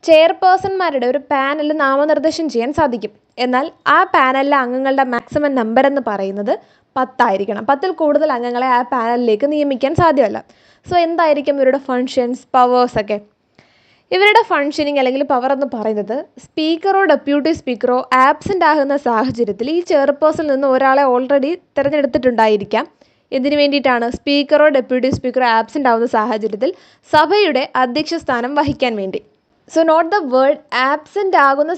ചെയർപേഴ്സൺമാരുടെ ഒരു പാനൽ നാമനിർദ്ദേശം ചെയ്യാൻ സാധിക്കും. എന്നാൽ ആ പാനലിലെ അംഗങ്ങളുടെ മാക്സിമം നമ്പർ എന്ന് പറയുന്നത് 10 ആയിരിക്കണം. 10ൽ കൂടുതൽ അംഗങ്ങളെ ആ പാനലിലേക്ക് നിയമിക്കാൻ സാധ്യമല്ല. സോ എന്തായിരിക്കും ഇവരുടെ ഫങ്ഷൻസ്, പവേഴ്സൊക്കെ? ഇവരുടെ ഫങ്ഷനിങ് അല്ലെങ്കിൽ പവർ എന്ന് പറയുന്നത് സ്പീക്കറോ ഡെപ്യൂട്ടി സ്പീക്കറോ ആബ്സെൻ്റ് ആകുന്ന സാഹചര്യത്തിൽ ഈ ചെയർപേഴ്സണിൽ നിന്ന് ഒരാളെ ഓൾറെഡി തിരഞ്ഞെടുത്തിട്ടുണ്ടായിരിക്കാം. ഇതിനു വേണ്ടിയിട്ടാണ് സ്പീക്കറോ ഡെപ്യൂട്ടി സ്പീക്കറോ ആബ്സെൻ്റ് ആവുന്ന സാഹചര്യത്തിൽ സഭയുടെ അധ്യക്ഷ സ്ഥാനം വഹിക്കാൻ വേണ്ടി. So note the word absent ആകുന്ന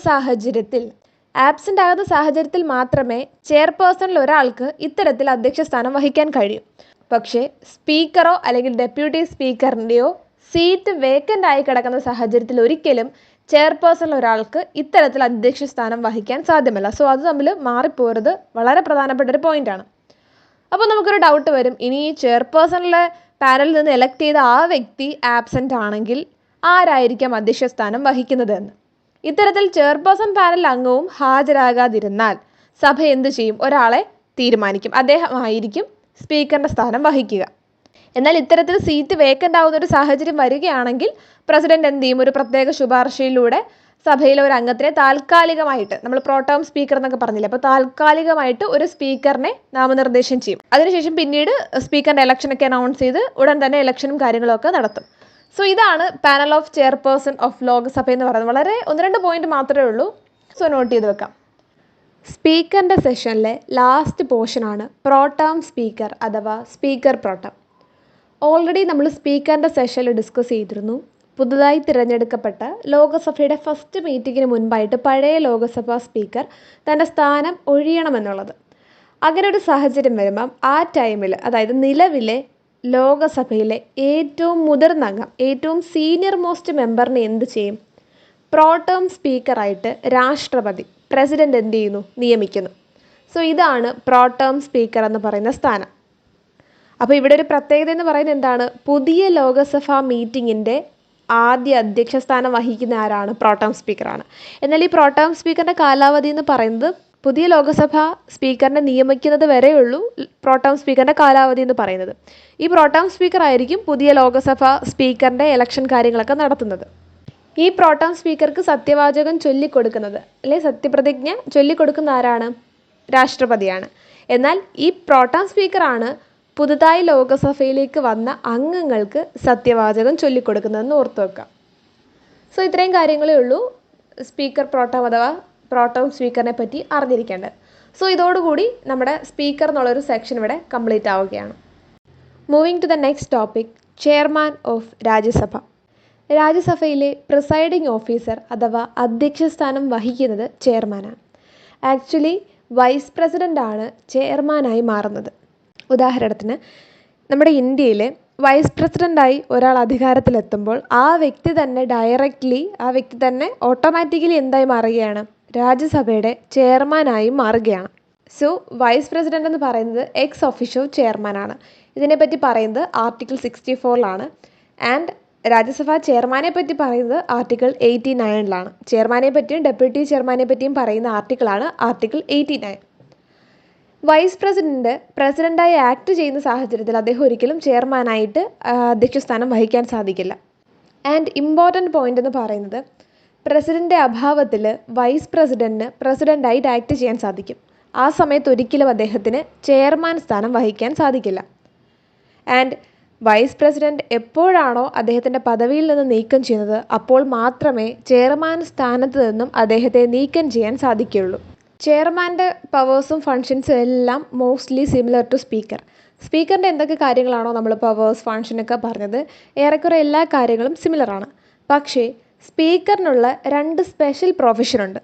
സാഹചര്യത്തിൽ മാത്രമേ ചെയർപേഴ്സണിൽ ഒരാൾക്ക് ഇത്തരത്തിൽ അധ്യക്ഷ സ്ഥാനം വഹിക്കാൻ കഴിയൂ. പക്ഷേ സ്പീക്കറോ അല്ലെങ്കിൽ ഡെപ്യൂട്ടി സ്പീക്കറിൻ്റെയോ സീറ്റ് വേക്കൻ്റ് ആയി കിടക്കുന്ന സാഹചര്യത്തിൽ ഒരിക്കലും ചെയർപേഴ്സണിൽ ഒരാൾക്ക് ഇത്തരത്തിൽ അധ്യക്ഷ സ്ഥാനം വഹിക്കാൻ സാധ്യമല്ല. സോ അത് തമ്മിൽ മാറിപ്പോരുത്, വളരെ പ്രധാനപ്പെട്ട ഒരു പോയിൻ്റാണ്. അപ്പോൾ നമുക്കൊരു ഡൗട്ട് വരും, ഇനി ഈ ചെയർപേഴ്സണിലെ പാനലിൽ നിന്ന് എലക്ട് ചെയ്ത ആ വ്യക്തി ആബ്സെൻ്റ് ആണെങ്കിൽ ആരായിരിക്കാം അധ്യക്ഷ സ്ഥാനം വഹിക്കുന്നത് എന്ന്. ഇത്തരത്തിൽ ചെയർപേഴ്സൺ പാനൽ അംഗവും ഹാജരാകാതിരുന്നാൽ സഭ എന്ത് ചെയ്യും? ഒരാളെ തീരുമാനിക്കും, അദ്ദേഹമായിരിക്കും സ്പീക്കറിൻ്റെ സ്ഥാനം വഹിക്കുക. എന്നാൽ ഇത്തരത്തിൽ സീറ്റ് വേക്കൻ്റ് ആവുന്ന ഒരു സാഹചര്യം വരികയാണെങ്കിൽ പ്രസിഡന്റ് എന്ത് ചെയ്യും? ഒരു പ്രത്യേക ശുപാർശയിലൂടെ സഭയിലെ ഒരു അംഗത്തിനെ താൽക്കാലികമായിട്ട്, നമ്മൾ പ്രോട്ടേം സ്പീക്കർ എന്നൊക്കെ പറഞ്ഞില്ലേ, അപ്പോൾ താൽക്കാലികമായിട്ട് ഒരു സ്പീക്കറിനെ നാമനിർദ്ദേശം ചെയ്യും. അതിനുശേഷം പിന്നീട് സ്പീക്കറിൻ്റെ ഇലക്ഷനൊക്കെ അനൗൺസ് ചെയ്ത് ഉടൻ തന്നെ ഇലക്ഷനും കാര്യങ്ങളൊക്കെ നടത്തും. സോ ഇതാണ് panel of chairperson of Lok Sabha എന്ന് പറയുന്നത്. വളരെ 1-2 പോയിന്റ് മാത്രമേ ഉള്ളൂ, സോ നോട്ട് ചെയ്ത് വെക്കാം. സ്പീക്കറിൻ്റെ സെഷനിലെ ലാസ്റ്റ് പോർഷനാണ് പ്രോട്ടേം സ്പീക്കർ അഥവാ സ്പീക്കർ പ്രോട്ടേം. ഓൾറെഡി നമ്മൾ സ്പീക്കറിൻ്റെ സെഷനിൽ ഡിസ്കസ് ചെയ്തിരുന്നു. പുതുതായി തിരഞ്ഞെടുക്കപ്പെട്ട ലോകസഭയുടെ ഫസ്റ്റ് മീറ്റിങ്ങിന് മുൻപായിട്ട് പഴയ ലോകസഭാ സ്പീക്കർ തൻ്റെ സ്ഥാനം ഒഴിയണമെന്നുള്ളത്. അങ്ങനെ ഒരു സാഹചര്യം വരുമ്പം ആ ടൈമിൽ, അതായത് നിലവിലെ ലോകസഭയിലെ ഏറ്റവും മുതിർന്ന അംഗം, ഏറ്റവും സീനിയർ മോസ്റ്റ് മെമ്പറിനെ എന്ത് ചെയ്യും? പ്രോട്ടേം സ്പീക്കറായിട്ട് രാഷ്ട്രപതി, പ്രസിഡന്റ് എന്ത് ചെയ്യുന്നു? നിയമിക്കുന്നു. സോ ഇതാണ് പ്രോട്ടേം സ്പീക്കർ എന്ന് പറയുന്ന സ്ഥാനം. അപ്പോൾ ഇവിടെ ഒരു പ്രത്യേകത എന്ന് പറയുന്നത് എന്താണ്? പുതിയ ലോകസഭാ മീറ്റിങ്ങിൻ്റെ ആദ്യ അധ്യക്ഷ സ്ഥാനം വഹിക്കുന്ന ആരാണ്? പ്രോട്ടേം സ്പീക്കറാണ്. എന്നാൽ ഈ പ്രോട്ടേം സ്പീക്കറിൻ്റെ കാലാവധി എന്ന് പറയുന്നത് പുതിയ ലോകസഭാ സ്പീക്കറിനെ നിയമിക്കുന്നത് വരെയുള്ളൂ പ്രോട്ടേം സ്പീക്കറിൻ്റെ കാലാവധി എന്ന് പറയുന്നത്. ഈ പ്രോട്ടേം സ്പീക്കർ ആയിരിക്കും പുതിയ ലോകസഭാ സ്പീക്കറിൻ്റെ ഇലക്ഷൻ കാര്യങ്ങളൊക്കെ നടത്തുന്നത്. ഈ പ്രോട്ടേം സ്പീക്കർക്ക് സത്യവാചകം ചൊല്ലിക്കൊടുക്കുന്നത്, അല്ലെങ്കിൽ സത്യപ്രതിജ്ഞ ചൊല്ലിക്കൊടുക്കുന്ന ആരാണ്? രാഷ്ട്രപതിയാണ്. എന്നാൽ ഈ പ്രോട്ടേം സ്പീക്കറാണ് പുതുതായി ലോകസഭയിലേക്ക് വന്ന അംഗങ്ങൾക്ക് സത്യവാചകം ചൊല്ലിക്കൊടുക്കുന്നതെന്ന് ഓർത്തു വെക്കാം. സോ ഇത്രയും കാര്യങ്ങളേ ഉള്ളൂ സ്പീക്കർ പ്രോട്ടേം അഥവാ പ്രോട്ടേം സ്പീക്കറിനെ പറ്റി അറിഞ്ഞിരിക്കേണ്ടത്. സോ ഇതോടുകൂടി നമ്മുടെ സ്പീക്കർ എന്നുള്ളൊരു സെക്ഷൻ ഇവിടെ കംപ്ലീറ്റ് ആവുകയാണ്. Moving to the next topic, chairman of Rajya Sabha. രാജ്യസഭയിലെ പ്രിസൈഡിംഗ് ഓഫീസർ അഥവാ അധ്യക്ഷ സ്ഥാനം വഹിക്കുന്നത് ചെയർമാനാണ്. ആക്ച്വലി വൈസ് പ്രസിഡൻ്റാണ് ചെയർമാനായി മാറുന്നത്. ഉദാഹരണത്തിന് നമ്മുടെ ഇന്ത്യയിൽ വൈസ് പ്രസിഡൻ്റായി ഒരാൾ അധികാരത്തിലെത്തുമ്പോൾ ആ വ്യക്തി തന്നെ ഓട്ടോമാറ്റിക്കലി എന്തായി മാറുകയാണ്? രാജ്യസഭയുടെ ചെയർമാനായി മാറുകയാണ്. സോ വൈസ് പ്രസിഡൻ്റ് എന്ന് പറയുന്നത് എക്സ് ഒഫീഷ്യോ ചെയർമാനാണ്. ഇതിനെപ്പറ്റി പറയുന്നത് ആർട്ടിക്കിൾ 64 ആൻഡ് രാജ്യസഭാ ചെയർമാനെ പറ്റി പറയുന്നത് ആർട്ടിക്കിൾ 89 ചെയർമാനെ പറ്റിയും ഡെപ്യൂട്ടി ചെയർമാനെ പറ്റിയും പറയുന്ന ആർട്ടിക്കിളാണ് ആർട്ടിക്കിൾ 89. വൈസ് പ്രസിഡൻ്റായി ആക്ട് ചെയ്യുന്ന സാഹചര്യത്തിൽ അദ്ദേഹം ഒരിക്കലും ചെയർമാനായിട്ട് അധ്യക്ഷ സ്ഥാനം വഹിക്കാൻ സാധിക്കില്ല. ആൻഡ് ഇമ്പോർട്ടൻ്റ് പോയിന്റ് എന്ന് പറയുന്നത്, പ്രസിഡൻ്റെ അഭാവത്തിൽ വൈസ് പ്രസിഡൻ്റായിട്ട് ആക്ട് ചെയ്യാൻ സാധിക്കും. ആ സമയത്ത് ഒരിക്കലും അദ്ദേഹത്തിന് ചെയർമാൻ സ്ഥാനം വഹിക്കാൻ സാധിക്കില്ല. ആൻഡ് വൈസ് പ്രസിഡന്റ് എപ്പോഴാണോ അദ്ദേഹത്തിൻ്റെ പദവിയിൽ നിന്ന് നീക്കം ചെയ്യുന്നത് അപ്പോൾ മാത്രമേ ചെയർമാൻ സ്ഥാനത്ത് നിന്നും അദ്ദേഹത്തെ നീക്കം ചെയ്യാൻ സാധിക്കുകയുള്ളൂ. ചെയർമാൻ്റെ പവേഴ്സും ഫങ്ഷൻസും എല്ലാം മോസ്റ്റ്ലി സിമിലർ ടു സ്പീക്കറിൻ്റെ എന്തൊക്കെ കാര്യങ്ങളാണോ നമ്മൾ പവേഴ്സ് ഫങ്ഷനൊക്കെ പറഞ്ഞത്, ഏറെക്കുറെ എല്ലാ കാര്യങ്ങളും സിമിലറാണ്. പക്ഷേ സ്പീക്കറിനുള്ള 2 സ്പെഷ്യൽ പ്രൊവിഷനുണ്ട്.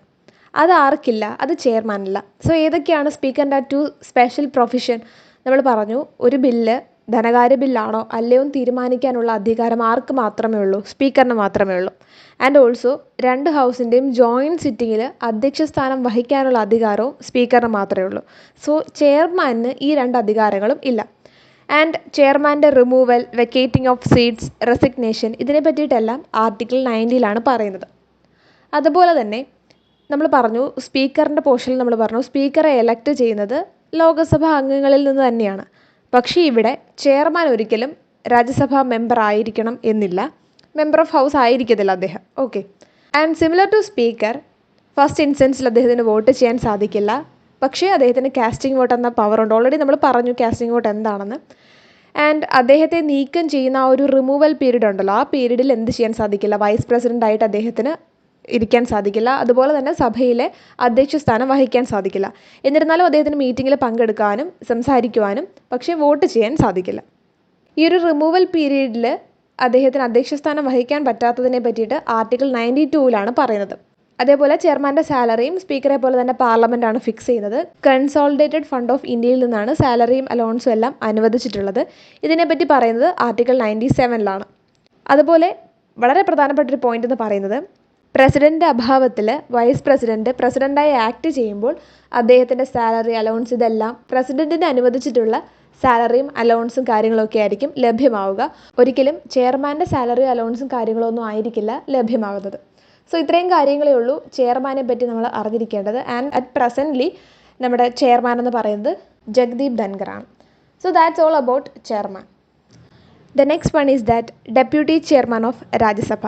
അത് ആർക്കില്ല? അത് ചെയർമാനില്ല. സോ ഏതൊക്കെയാണ് സ്പീക്കറിൻ്റെ 2 സ്പെഷ്യൽ പ്രൊവിഷൻ? നമ്മൾ പറഞ്ഞു, ഒരു ബില്ല് ധനകാര്യ ബില്ലാണോ അല്ലയോ തീരുമാനിക്കാനുള്ള അധികാരം ആർക്ക് മാത്രമേ ഉള്ളൂ? സ്പീക്കറിന് മാത്രമേ ഉള്ളൂ. ആൻഡ് ഓൾസോ 2 ഹൗസിൻ്റെയും ജോയിൻറ്റ് സിറ്റിങ്ങിൽ അധ്യക്ഷ സ്ഥാനം വഹിക്കാനുള്ള അധികാരവും സ്പീക്കറിന് മാത്രമേ ഉള്ളൂ. സോ ചെയർമാനിന് ഈ 2 അധികാരങ്ങളും ഇല്ല. ആൻഡ് ചെയർമാൻ്റെ removal, vacating of seats, resignation, ഇതിനെ പറ്റിയിട്ടെല്ലാം ആർട്ടിക്കിൾ 90 പറയുന്നത്. അതുപോലെ തന്നെ നമ്മൾ പറഞ്ഞു, സ്പീക്കറിൻ്റെ പോർഷനിൽ നമ്മൾ പറഞ്ഞു സ്പീക്കറെ എലക്ട് ചെയ്യുന്നത് ലോകസഭാ അംഗങ്ങളിൽ നിന്ന് തന്നെയാണ്. പക്ഷേ ഇവിടെ ചെയർമാൻ ഒരിക്കലും രാജ്യസഭാ മെമ്പർ ആയിരിക്കണം എന്നില്ല, മെമ്പർ ഓഫ് ഹൗസ് ആയിരിക്കത്തില്ല അദ്ദേഹം. Okay. And similar to speaker, first ഇൻസ്റ്റൻസിൽ അദ്ദേഹത്തിന് വോട്ട് ചെയ്യാൻ സാധിക്കില്ല. പക്ഷേ അദ്ദേഹത്തിന് കാസ്റ്റിംഗ് വോട്ട് എന്ന പവറുണ്ട്. ഓൾറെഡി നമ്മൾ പറഞ്ഞു കാസ്റ്റിംഗ് വോട്ട് എന്താണെന്ന്. ആൻഡ് അദ്ദേഹത്തെ നീക്കം ചെയ്യുന്ന ആ ഒരു റിമൂവൽ പീരീഡ് ഉണ്ടല്ലോ, ആ പീരീഡിൽ എന്ത് ചെയ്യാൻ സാധിക്കില്ല? വൈസ് പ്രസിഡൻ്റായിട്ട് അദ്ദേഹത്തിന് ഇരിക്കാൻ സാധിക്കില്ല. അതുപോലെ തന്നെ സഭയിലെ അധ്യക്ഷ സ്ഥാനം വഹിക്കാൻ സാധിക്കില്ല. എന്നിരുന്നാലും അദ്ദേഹത്തിന് മീറ്റിങ്ങിൽ പങ്കെടുക്കാനും സംസാരിക്കുവാനും പക്ഷേ വോട്ട് ചെയ്യാൻ സാധിക്കില്ല. ഈ ഒരു റിമൂവൽ പീരീഡിൽ അദ്ദേഹത്തിന് അധ്യക്ഷ സ്ഥാനം വഹിക്കാൻ പറ്റാത്തതിനെ പറ്റിയിട്ട് ആർട്ടിക്കിൾ 92 പറയുന്നത്. അതേപോലെ ചെയർമാൻ്റെ സാലറിയും സ്പീക്കറെ പോലെ തന്നെ പാർലമെൻറ്റാണ് ഫിക്സ് ചെയ്യുന്നത്. കൺസോളിഡേറ്റഡ് ഫണ്ട് ഓഫ് ഇന്ത്യയിൽ നിന്നാണ് സാലറിയും അലവൻസും എല്ലാം അനുവദിച്ചിട്ടുള്ളത്. ഇതിനെപ്പറ്റി പറയുന്നത് ആർട്ടിക്കിൾ 97 അതുപോലെ വളരെ പ്രധാനപ്പെട്ട ഒരു പോയിന്റ് എന്ന് പറയുന്നത് പ്രസിഡൻ്റ് അഭാവത്തിൽ വൈസ് പ്രസിഡൻ്റായി ആക്ട് ചെയ്യുമ്പോൾ അദ്ദേഹത്തിൻ്റെ സാലറി അലവൻസ് ഇതെല്ലാം പ്രസിഡൻറ്റിന് അനുവദിച്ചിട്ടുള്ള സാലറിയും അലവൻസും കാര്യങ്ങളൊക്കെ ആയിരിക്കും ലഭ്യമാവുക. ഒരിക്കലും ചെയർമാൻ്റെ സാലറി അലവൻസും കാര്യങ്ങളൊന്നും ആയിരിക്കില്ല ലഭ്യമാകുന്നത്. സോ ഇത്രയും കാര്യങ്ങളേ ഉള്ളൂ ചെയർമാനെ പറ്റി നമ്മൾ അറിഞ്ഞിരിക്കേണ്ടത്. ആൻഡ് അറ്റ് പ്രസൻ്റ്ലി നമ്മുടെ ചെയർമാൻ എന്ന് പറയുന്നത് ജഗ്ദീപ് ധൻഖറാണ്. So that's all about chairman. The next one is that deputy chairman of Rajya Sabha.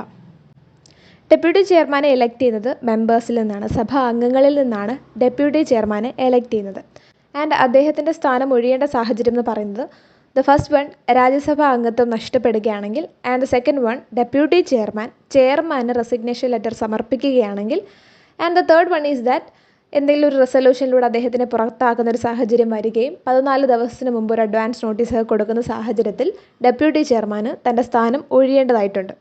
Deputy ചെയർമാനെ എലക്ട് ചെയ്യുന്നത് മെമ്പേഴ്സിൽ നിന്നാണ്, സഭാ അംഗങ്ങളിൽ നിന്നാണ് ഡെപ്യൂട്ടി ചെയർമാനെ എലക്ട് ചെയ്യുന്നത്. ആൻഡ് അദ്ദേഹത്തിൻ്റെ സ്ഥാനം ഒഴിയേണ്ട സാഹചര്യം എന്ന് പറയുന്നത് ദ ഫസ്റ്റ് വൺ രാജ്യസഭാ അംഗത്വം നഷ്ടപ്പെടുകയാണെങ്കിൽ, and the second one deputy ചെയർമാന് റെസിഗ്നേഷൻ ലെറ്റർ സമർപ്പിക്കുകയാണെങ്കിൽ, and the third one is that എന്തെങ്കിലും ഒരു റെസൊല്യൂഷനിലൂടെ അദ്ദേഹത്തിനെ പുറത്താക്കുന്ന ഒരു സാഹചര്യം വരികയും 14 ദിവസത്തിന് മുമ്പ് ഒരു അഡ്വാൻസ് നോട്ടീസ് കൊടുക്കുന്ന സാഹചര്യത്തിൽ ഡെപ്യൂട്ടി ചെയർമാന് തൻ്റെ സ്ഥാനം ഒഴിയേണ്ടതായിട്ടുണ്ട്.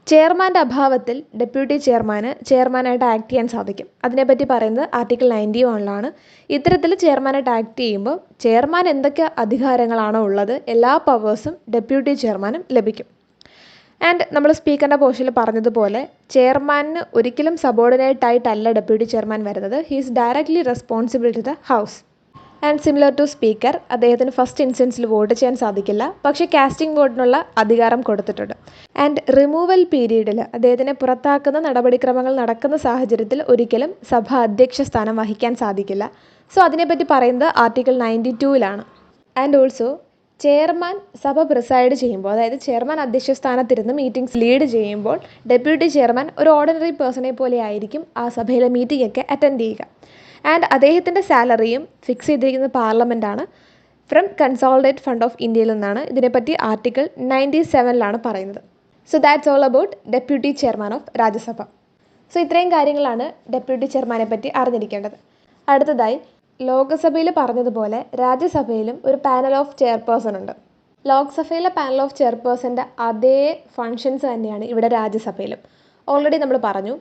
ചെയർമാൻ്റെ അഭാവത്തിൽ ഡെപ്യൂട്ടി ചെയർമാനായിട്ട് ആക്ട് ചെയ്യാൻ സാധിക്കും. അതിനെപ്പറ്റി പറയുന്നത് ആർട്ടിക്കിൾ 91 ഇത്തരത്തിൽ ചെയർമാനായിട്ട് ആക്ട് ചെയ്യുമ്പോൾ ചെയർമാൻ എന്തൊക്കെ അധികാരങ്ങളാണോ ഉള്ളത് എല്ലാ പവേഴ്സും ഡെപ്യൂട്ടി ചെയർമാനും ലഭിക്കും. ആൻഡ് നമ്മൾ സ്പീക്കറിൻ്റെ പോർഷനിൽ പറഞ്ഞതുപോലെ ചെയർമാനിന് ഒരിക്കലും സബോർഡിനേറ്റ് ആയിട്ടല്ല ഡെപ്യൂട്ടി ചെയർമാൻ വരുന്നത്. He is directly responsible to the house. And similar to speaker, അദ്ദേഹത്തിന് ഫസ്റ്റ് ഇൻസ്റ്റൻസിൽ വോട്ട് ചെയ്യാൻ സാധിക്കില്ല, പക്ഷേ കാസ്റ്റിംഗ് വോട്ടിനുള്ള അധികാരം കൊടുത്തിട്ടുണ്ട്. ആൻഡ് റിമൂവൽ പീരീഡിൽ അദ്ദേഹത്തിനെ പുറത്താക്കുന്ന നടപടിക്രമങ്ങൾ നടക്കുന്ന സാഹചര്യത്തിൽ ഒരിക്കലും സഭ അധ്യക്ഷ സ്ഥാനം വഹിക്കാൻ സാധിക്കില്ല. സോ അതിനെപ്പറ്റി പറയുന്നത് ആർട്ടിക്കിൾ 92 ആൻഡ് ഓൾസോ ചെയർമാൻ സഭ പ്രിസൈഡ് ചെയ്യുമ്പോൾ, അതായത് ചെയർമാൻ അധ്യക്ഷ സ്ഥാനത്തിരുന്ന് മീറ്റിംഗ്സ് ലീഡ് ചെയ്യുമ്പോൾ ഡെപ്യൂട്ടി ചെയർമാൻ ഒരു ഓർഡിനറി പേഴ്സണെ പോലെ ആയിരിക്കും ആ സഭയിലെ മീറ്റിംഗ് ഒക്കെ അറ്റൻഡ് ചെയ്യുക. ആൻഡ് അദ്ദേഹത്തിൻ്റെ സാലറിയും ഫിക്സ് ചെയ്തിരിക്കുന്നത് പാർലമെൻറ്റാണ് ഫ്രം കൺസോളിഡേറ്റ് ഫണ്ട് ഓഫ് ഇന്ത്യയിൽ നിന്നാണ്. ഇതിനെപ്പറ്റി ആർട്ടിക്കിൾ 97 പറയുന്നത്. So that's all about deputy chairman of Rajya Sabha. So ഇത്രയും കാര്യങ്ങളാണ് ഡെപ്യൂട്ടി ചെയർമാനെ പറ്റി അറിഞ്ഞിരിക്കേണ്ടത്. അടുത്തതായി ലോകസഭയിൽ പറഞ്ഞതുപോലെ രാജ്യസഭയിലും ഒരു പാനൽ ഓഫ് ചെയർപേഴ്സൺ ഉണ്ട്. ലോക്സഭയിലെ പാനൽ ഓഫ് ചെയർപേഴ്സൻ്റെ അതേ ഫങ്ഷൻസ് തന്നെയാണ് ഇവിടെ രാജ്യസഭയിലും. ഓൾറെഡി നമ്മൾ പറഞ്ഞു,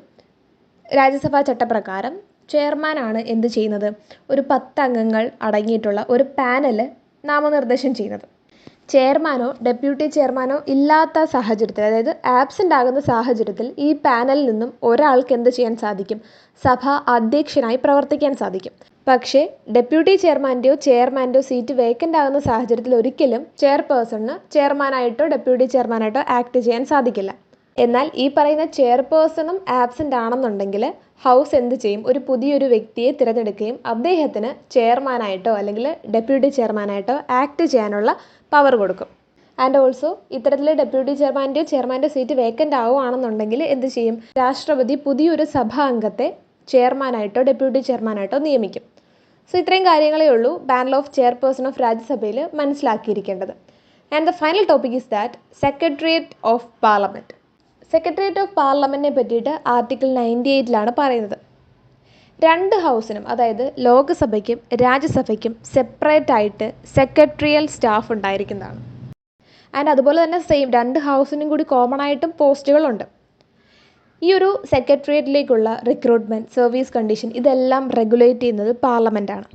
രാജ്യസഭാ ചട്ടപ്രകാരം ചെയർമാനാണ് എന്ത് ചെയ്യുന്നത്, ഒരു 10 അംഗങ്ങൾ അടങ്ങിയിട്ടുള്ള ഒരു പാനൽ നാമനിർദ്ദേശം ചെയ്യുന്നത്. ചെയർമാനോ ഡെപ്യൂട്ടി ചെയർമാനോ ഇല്ലാത്ത സാഹചര്യത്തിൽ, അതായത് ആബ്സെൻ്റ് ആകുന്ന സാഹചര്യത്തിൽ ഈ പാനലിൽ നിന്നും ഒരാൾക്ക് എന്ത് ചെയ്യാൻ സാധിക്കും, സഭ അധ്യക്ഷനായി പ്രവർത്തിക്കാൻ സാധിക്കും. പക്ഷേ ഡെപ്യൂട്ടി ചെയർമാൻ്റെയോ സീറ്റ് വേക്കൻ്റ് ആകുന്ന സാഹചര്യത്തിൽ ഒരിക്കലും ചെയർപേഴ്സണിന് ചെയർമാനായിട്ടോ ഡെപ്യൂട്ടി ചെയർമാനായിട്ടോ ആക്ട് ചെയ്യാൻ സാധിക്കില്ല. എന്നാൽ ഈ പറയുന്ന ചെയർപേഴ്സണും ആബ്സെൻ്റ് ആണെന്നുണ്ടെങ്കിൽ ഹൗസ് എന്ത് ചെയ്യും, ഒരു പുതിയൊരു വ്യക്തിയെ തിരഞ്ഞെടുക്കുകയും അദ്ദേഹത്തിന് ചെയർമാനായിട്ടോ അല്ലെങ്കിൽ ഡെപ്യൂട്ടി ചെയർമാനായിട്ടോ ആക്ട് ചെയ്യാനുള്ള പവർ കൊടുക്കും. ആൻഡ് ഓൾസോ ഇത്തരത്തിൽ ഡെപ്യൂട്ടി ചെയർമാൻ്റെ സീറ്റ് വേക്കൻ്റ് ആവുകയാണെന്നുണ്ടെങ്കിൽ എന്ത് ചെയ്യും, രാഷ്ട്രപതി പുതിയൊരു സഭാ അംഗത്തെ ചെയർമാനായിട്ടോ ഡെപ്യൂട്ടി ചെയർമാനായിട്ടോ നിയമിക്കും. സോ ഇത്രയും കാര്യങ്ങളേ ഉള്ളൂ പാനൽ ഓഫ് ചെയർപേഴ്സൺ ഓഫ് രാജ്യസഭയിൽ മനസ്സിലാക്കിയിരിക്കേണ്ടത്. And the final topic is that secretariat of parliament. Secretariat of പാർലമെൻറ്റിനെ പറ്റിയിട്ട് ആർട്ടിക്കിൾ 98 പറയുന്നത്. 2 ഹൗസിനും, അതായത് ലോകസഭയ്ക്കും രാജ്യസഭയ്ക്കും സെപ്പറേറ്റ് ആയിട്ട് സെക്രട്ടറിയൽ സ്റ്റാഫ് ഉണ്ടായിരിക്കുന്നതാണ്. ആൻഡ് അതുപോലെ തന്നെ സെയിം 2 ഹൗസിനും കൂടി കോമൺ ആയിട്ടും പോസ്റ്റുകളുണ്ട്. ഈ ഒരു സെക്രട്ടേറിയറ്റിലേക്കുള്ള റിക്രൂട്ട്മെൻറ്റ്, സർവീസ് കണ്ടീഷൻ ഇതെല്ലാം റെഗുലേറ്റ് ചെയ്യുന്നത് പാർലമെൻറ്റാണ്.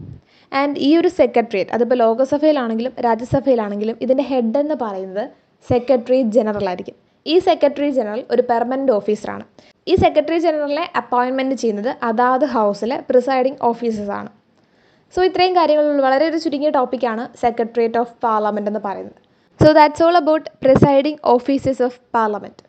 ആൻഡ് ഈ ഒരു സെക്രട്ടേറിയറ്റ് അതിപ്പോൾ ലോകസഭയിലാണെങ്കിലും രാജ്യസഭയിലാണെങ്കിലും ഇതിൻ്റെ ഹെഡ് എന്ന് പറയുന്നത് സെക്രട്ടറി ജനറൽ ആയിരിക്കും. ഈ സെക്രട്ടറി ജനറൽ ഒരു പെർമനൻറ്റ് ഓഫീസറാണ്. ഈ സെക്രട്ടറി ജനറലിനെ അപ്പോയിൻമെൻറ്റ് ചെയ്യുന്നത് അതാത് ഹൗസിലെ പ്രിസൈഡിങ് ഓഫീസേഴ്സാണ്. സോ ഇത്രയും കാര്യങ്ങളുള്ള വളരെ ഒരു ചുരുങ്ങിയ ടോപ്പിക്കാണ് സെക്രട്ടേറിയറ്റ് ഓഫ് പാർലമെൻറ്റ് എന്ന് പറയുന്നത്. So that's all about presiding officers of parliament.